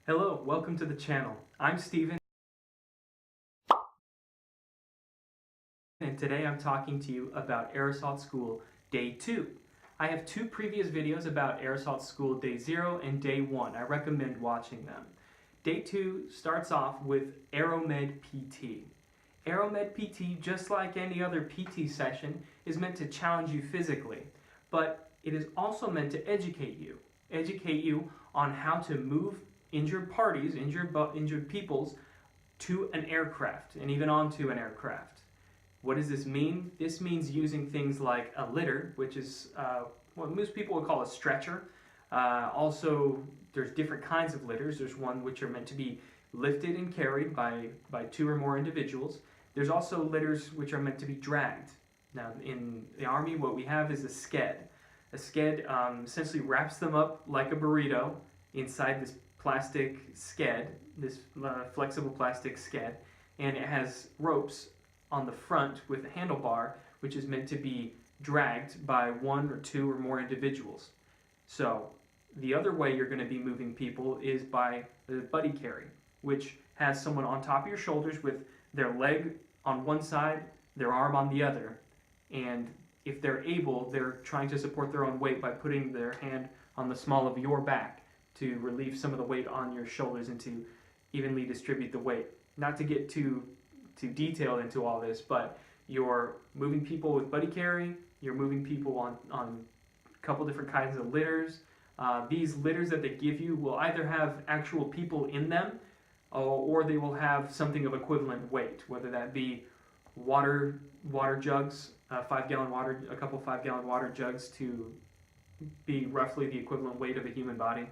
Hello, welcome to the channel. I'm Steven, and today I'm talking to you about Air Assault School Day 2. I have two previous videos about Air Assault School Day 0 and Day 1. I recommend watching them. Day 2 starts off with Aeromed PT. Aeromed PT, just like any other PT session, is meant to challenge you physically, but it is also meant to educate you. Educate you on how to move injured parties, injured peoples, to an aircraft and even onto an aircraft. What does this mean? This means using things like a litter, which is what most people would call a stretcher. Also, there's different kinds of litters. There's one which are meant to be lifted and carried by two or more individuals. There's also litters which are meant to be dragged. Now, in the Army, what we have is a sked. A sked essentially wraps them up like a burrito inside this plastic sked, this flexible plastic sked, and it has ropes on the front with a handlebar, which is meant to be dragged by one or two or more individuals. So the other way you're going to be moving people is by the buddy carry, which has someone on top of your shoulders with their leg on one side, their arm on the other, and if they're able, they're trying to support their own weight by putting their hand on the small of your back to relieve some of the weight on your shoulders and to evenly distribute the weight. Not to get too detailed into all this, but you're moving people with buddy carry, you're moving people on a couple different kinds of litters. These litters that they give you will either have actual people in them, or they will have something of equivalent weight, whether that be water jugs, a couple 5-gallon water jugs to be roughly the equivalent weight of a human body.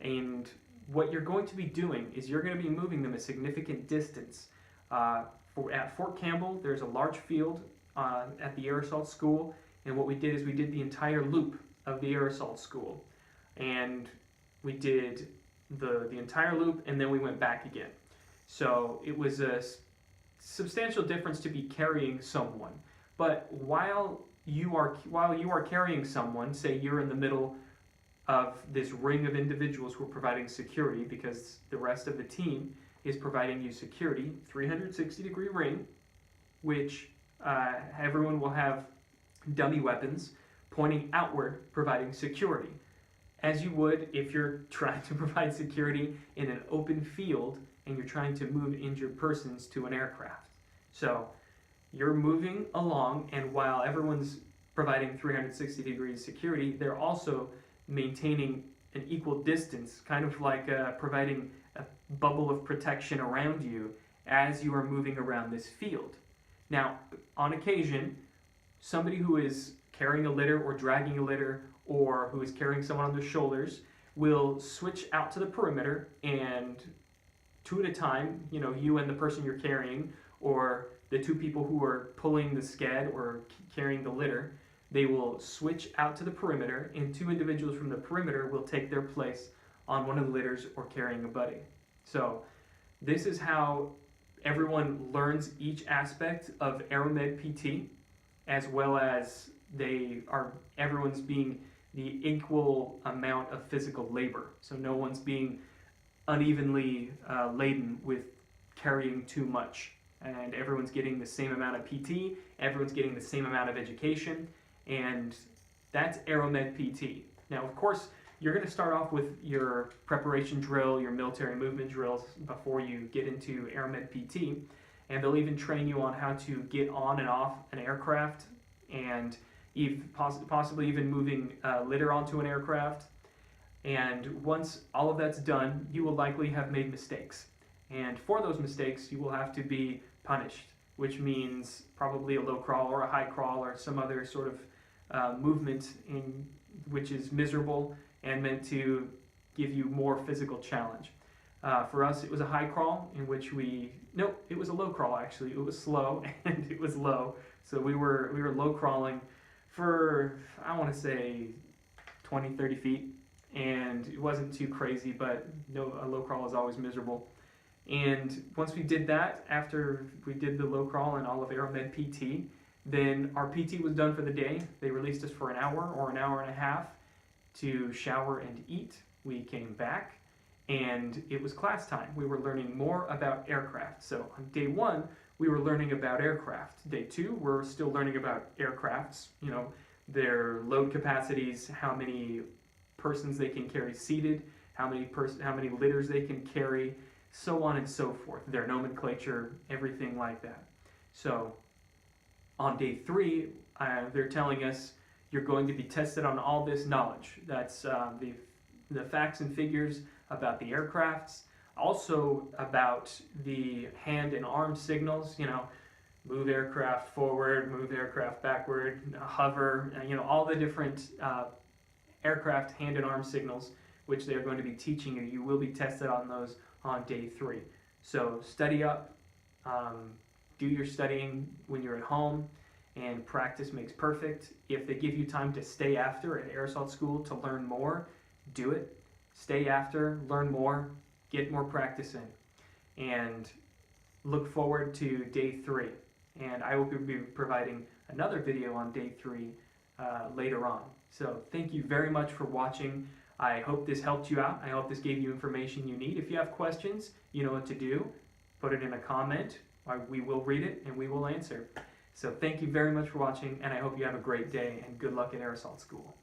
And what you're going to be doing is you're going to be moving them a significant distance. At Fort Campbell, there's a large field at the Air Assault School, and what we did is we did the entire loop of the Air Assault School. And we did the entire loop, and then we went back again. So it was a substantial difference to be carrying someone. But while you are carrying someone, say you're in the middle of this ring of individuals who are providing security, because the rest of the team is providing you security, 360-degree ring, which everyone will have dummy weapons pointing outward, providing security, as you would if you're trying to provide security in an open field and you're trying to move injured persons to an aircraft. So you're moving along, and while everyone's providing 360-degree security, they're also maintaining an equal distance, kind of like providing a bubble of protection around you as you are moving around this field. Now, on occasion, somebody who is carrying a litter or dragging a litter, or who is carrying someone on their shoulders, will switch out to the perimeter, and two at a time, you and the person you're carrying, or the two people who are pulling the sked or carrying the litter, they will switch out to the perimeter, and two individuals from the perimeter will take their place on one of the litters or carrying a buddy. So this is how everyone learns each aspect of Aeromed PT, as well as everyone's being the equal amount of physical labor. So no one's being unevenly laden with carrying too much. And everyone's getting the same amount of PT, everyone's getting the same amount of education, and that's Aeromed PT. Now, of course, you're going to start off with your preparation drill, your military movement drills before you get into Aeromed PT, and they'll even train you on how to get on and off an aircraft, and possibly even moving litter onto an aircraft. And once all of that's done, you will likely have made mistakes. And for those mistakes, you will have to be punished, which means probably a low crawl or a high crawl or some other sort of movement which is miserable and meant to give you more physical challenge. For us, it was a high crawl in which it was a low crawl actually. It was slow and it was low. So we were low crawling for, I want to say, 20, 30 feet. And it wasn't too crazy, but a low crawl is always miserable. And once we did that, after we did the low crawl and all of Aeromed PT, then our PT was done for the day. They released us for an hour or an hour and a half to shower and eat. We came back, and it was class time. We were learning more about aircraft. So on day 1, we were learning about aircraft. Day 2, we're still learning about aircrafts, their load capacities, how many persons they can carry seated, how many litters they can carry, so on and so forth, their nomenclature, everything like that. So on day 3, they're telling us you're going to be tested on all this knowledge. That's the facts and figures about the aircrafts, also about the hand and arm signals, move aircraft forward, move aircraft backward, hover, all the different aircraft hand and arm signals which they're going to be teaching you. You will be tested on those on day 3. So study up, do your studying when you're at home, and practice makes perfect. If they give you time to stay after at Air Assault School to learn more, do it. Stay after, learn more, get more practice in, and look forward to day 3. And I will be providing another video on day 3 later on. So thank you very much for watching. I hope this helped you out. I hope this gave you information you need. If you have questions, you know what to do. Put it in a comment. We will read it and we will answer. So thank you very much for watching, and I hope you have a great day, and good luck at Air Assault School.